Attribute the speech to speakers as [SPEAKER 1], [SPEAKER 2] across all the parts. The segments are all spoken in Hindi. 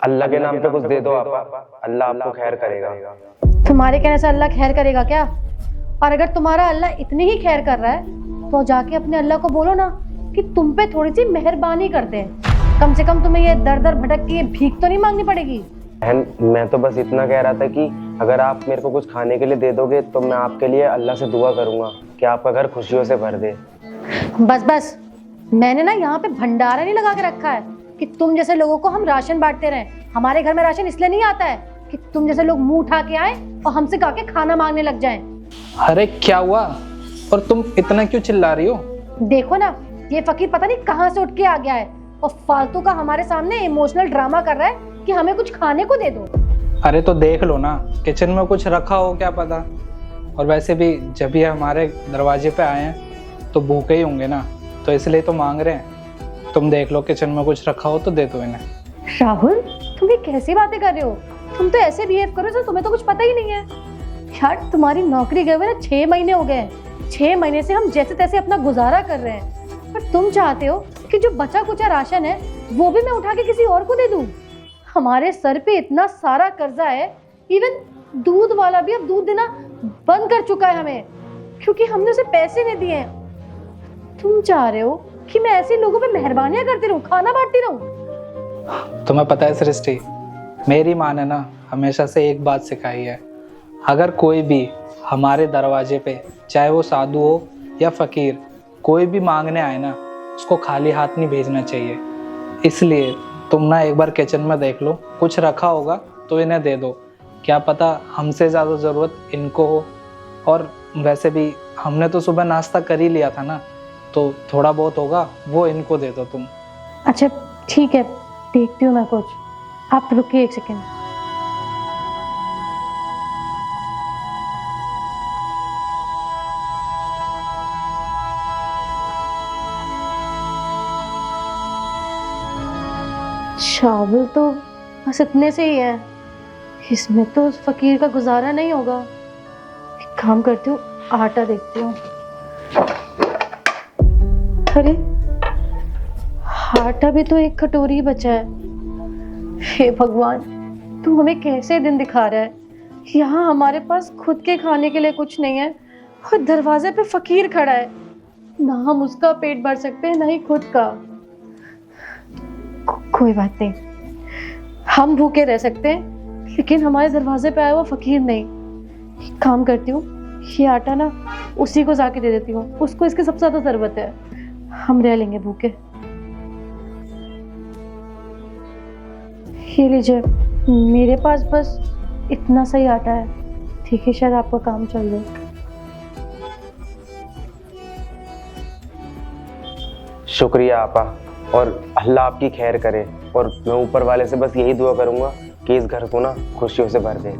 [SPEAKER 1] अल्लाह के नाम पे कुछ दे दो आपा, अल्लाह आपको खैर करेगा।
[SPEAKER 2] तुम्हारे कहने से अल्लाह खैर करेगा क्या? और अगर तुम्हारा अल्लाह इतनी ही खैर कर रहा है तो जाके अपने अल्लाह को बोलो ना कि तुम पे थोड़ी सी मेहरबानी कर दे। कम से कम तुम्हें ये दर दर भटक के ये भीख तो नहीं मांगनी पड़ेगी।
[SPEAKER 1] बहन, मैं तो बस इतना कह रहा था कि अगर आप मेरे को कुछ खाने के लिए दे दोगे तो मैं आपके लिए अल्लाह से दुआ करूंगा कि आपका घर खुशियों से भर दे।
[SPEAKER 2] बस बस, मैंने ना यहाँ पे भंडारा नहीं लगा के रखा है कि तुम जैसे लोगों को हम राशन बांटते रहें। हमारे घर में राशन इसलिए नहीं आता है कि तुम जैसे लोग मुंह उठा के आए और हमसे कहा के खाना मांगने लग जाएं।
[SPEAKER 3] अरे क्या हुआ, और तुम इतना क्यों चिल्ला रही हो?
[SPEAKER 2] देखो ना, ये फकीर पता नहीं कहाँ से उठ के आ गया है और फालतू का हमारे सामने इमोशनल ड्रामा कर रहा है कि हमें कुछ खाने को दे दो।
[SPEAKER 3] अरे तो देख लो ना, किचन में कुछ रखा हो क्या पता। और वैसे भी जब ये हमारे दरवाजे पे आए हैं तो भूखे ही होंगे ना, तो इसलिए तो मांग रहे हैं। तुम देख लो, किचन में कुछ रखा हो तो दे दो इन्हें।
[SPEAKER 2] राहुल, तुम ये कैसी बातें कर रहे हो? तुम तो ऐसे बिहेव करो जैसे तुम्हें तो कुछ पता ही नहीं है। यार, तुम्हारी नौकरी गए हुए ना 6 महीने हो गए। 6 महीने से हम जैसे तैसे अपना गुजारा कर रहे हैं, पर तुम चाहते हो कि जो बचा कुचा राशन है वो भी मैं उठा के किसी और को दे दूं। हमारे सर पे इतना सारा कर्जा है, इवन दूध वाला भी अब दूध देना बंद कर चुका है हमें, क्योंकि हमने उसे पैसे नहीं दिए हैं। तुम चाह रहे हो कि मैं ऐसे लोगों पे मेहरबानियां करती रहूं, खाना बांटती रहूं?
[SPEAKER 3] तुम्हें पता है सृष्टि, मेरी माँ ने ना हमेशा से एक बात सिखाई है, अगर कोई भी हमारे दरवाजे पे, चाहे वो साधु हो या फकीर, कोई भी मांगने आए ना, उसको खाली हाथ नहीं भेजना चाहिए। इसलिए तुम ना एक बार किचन में देख लो, कुछ रखा होगा तो इन्हें दे दो। क्या पता हमसे ज़्यादा ज़रूरत इनको हो। और वैसे भी हमने तो सुबह नाश्ता कर ही लिया था ना, तो थोड़ा बहुत होगा वो इनको दे दो तुम।
[SPEAKER 2] अच्छा ठीक है, देखती हूँ मैं कुछ। आप रुकिए 1 सेकेंड। चावल तो बस इतने से ही है, इसमें तो उस फकीर का गुजारा नहीं होगा। एक काम करती हूँ, आटा देखती हूँ। अरे, आटा भी तो 1 कटोरी बचा है। हे भगवान, तू हमें कैसे दिन दिखा रहा है। यहाँ हमारे पास खुद के खाने के लिए कुछ नहीं है और दरवाजे पे फकीर खड़ा है। ना हम उसका पेट भर सकते हैं, ना ही खुद का। कोई बात नहीं, हम भूखे रह सकते हैं, लेकिन हमारे दरवाजे पे आया हुआ फकीर नहीं। एक काम करती हूँ, ये आटा ना उसी को जाके दे देती हूँ, उसको इसकी सबसे ज्यादा जरूरत है। हम रह लेंगे भूखे। ये लीजिए, मेरे पास बस इतना सही आटा है। ठीक है, शायद आपका काम चल जाए।
[SPEAKER 1] शुक्रिया आपा, और अल्लाह आपकी खैर करे। और मैं ऊपर वाले से बस यही दुआ करूंगा कि इस घर को ना खुशियों से भर दे।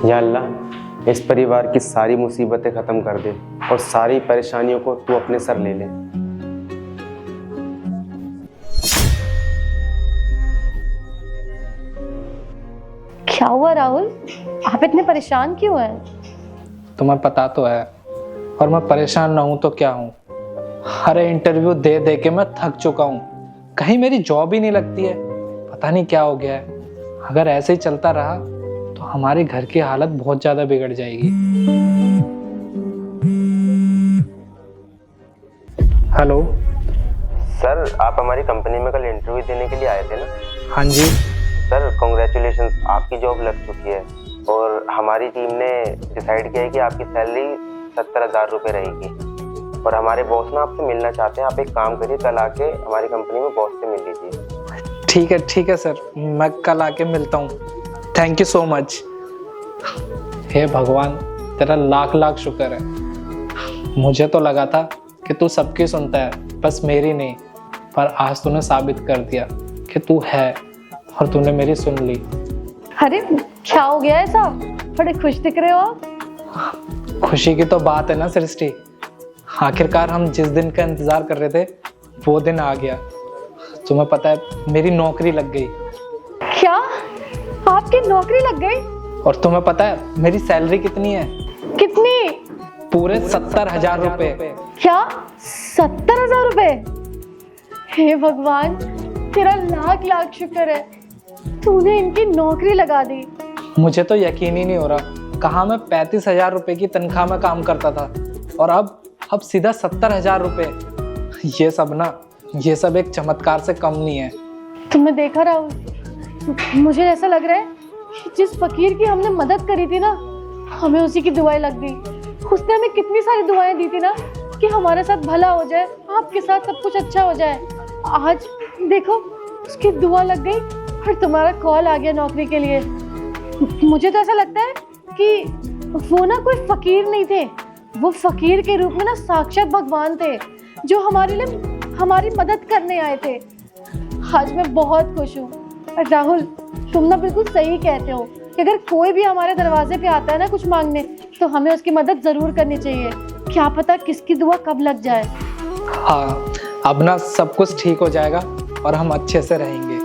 [SPEAKER 1] या अल्लाह, इस परिवार की सारी मुसीबतें खत्म कर दे और सारी परेशानियों को तू अपने सर ले ले।
[SPEAKER 2] क्या हुआ राहुल, आप इतने परेशान क्यों हैं?
[SPEAKER 3] तुम्हें पता तो है, और मैं परेशान ना हूं तो क्या हूं। अरे इंटरव्यू दे दे के मैं थक चुका हूं, कहीं मेरी जॉब ही नहीं लगती है। पता नहीं क्या हो गया है। अगर ऐसे ही चलता रहा तो हमारे घर की हालत बहुत ज्यादा बिगड़ जाएगी। हेलो
[SPEAKER 1] सर, आप हमारी कंपनी में कल इंटरव्यू देने के लिए आए थे ना?
[SPEAKER 3] हाँ जी
[SPEAKER 1] सर, कॉन्ग्रेचुलेशंस, आपकी जॉब लग चुकी है। और हमारी टीम ने डिसाइड किया है कि आपकी सैलरी 70,000 रुपये रहेगी। और हमारे बॉस ना आपसे मिलना चाहते हैं। आप एक काम करिए, कल आके हमारी कंपनी में बॉस से मिल लीजिए।
[SPEAKER 3] ठीक है सर, मैं कल आके मिलता हूँ। Thank you so much. हे भगवान, तेरा लाख लाख शुक्र है। मुझे तो लगा था कि तू सबकी सुनता है, बस मेरी नहीं। पर आज तूने साबित कर दिया कि तू है, और तूने मेरी सुन ली।
[SPEAKER 2] अरे क्या हो गया ऐसा, बड़े खुश दिख रहे हो आप।
[SPEAKER 3] खुशी की तो बात है ना सृष्टि, आखिरकार हम जिस दिन का इंतजार कर रहे थे वो दिन आ गया। तुम्हें पता है, मेरी नौकरी लग गई।
[SPEAKER 2] क्या आपकी नौकरी लग गई?
[SPEAKER 3] और तुम्हें पता है मेरी सैलरी कितनी है?
[SPEAKER 2] कितनी?
[SPEAKER 3] पूरे 70,000 रुपए।
[SPEAKER 2] क्या 70,000 रुपए? हे भगवान, तेरा लाख लाख शुक्र है, तूने इनकी नौकरी लगा दी।
[SPEAKER 3] मुझे तो यकीन ही नहीं हो रहा, कहाँ मैं 35,000 रुपए की तनख्वाह में काम करता था और अब सीधा 70,000 रुपए। ये सब एक चमत्कार से कम नहीं है।
[SPEAKER 2] तुमने देखा राहुल, मुझे ऐसा लग रहा है कि जिस फकीर की हमने मदद करी थी ना, हमें उसी की दुआएं लग गई। उसने हमें कितनी सारी दुआएं दी थी ना कि हमारे साथ भला हो जाए, आपके साथ सब कुछ अच्छा हो जाए। आज देखो, उसकी दुआ लग गई और तुम्हारा कॉल आ गया नौकरी के लिए। मुझे तो ऐसा लगता है कि वो ना कोई फकीर नहीं थे, वो फकीर के रूप में ना साक्षात भगवान थे, जो हमारे लिए हमारी मदद करने आए थे। आज मैं बहुत खुश हूँ। राहुल, तुम ना बिल्कुल सही कहते हो कि अगर कोई भी हमारे दरवाजे पे आता है ना कुछ मांगने, तो हमें उसकी मदद ज़रूर करनी चाहिए। क्या पता किसकी दुआ कब लग जाए।
[SPEAKER 3] हाँ, अब ना सब कुछ ठीक हो जाएगा और हम अच्छे से रहेंगे।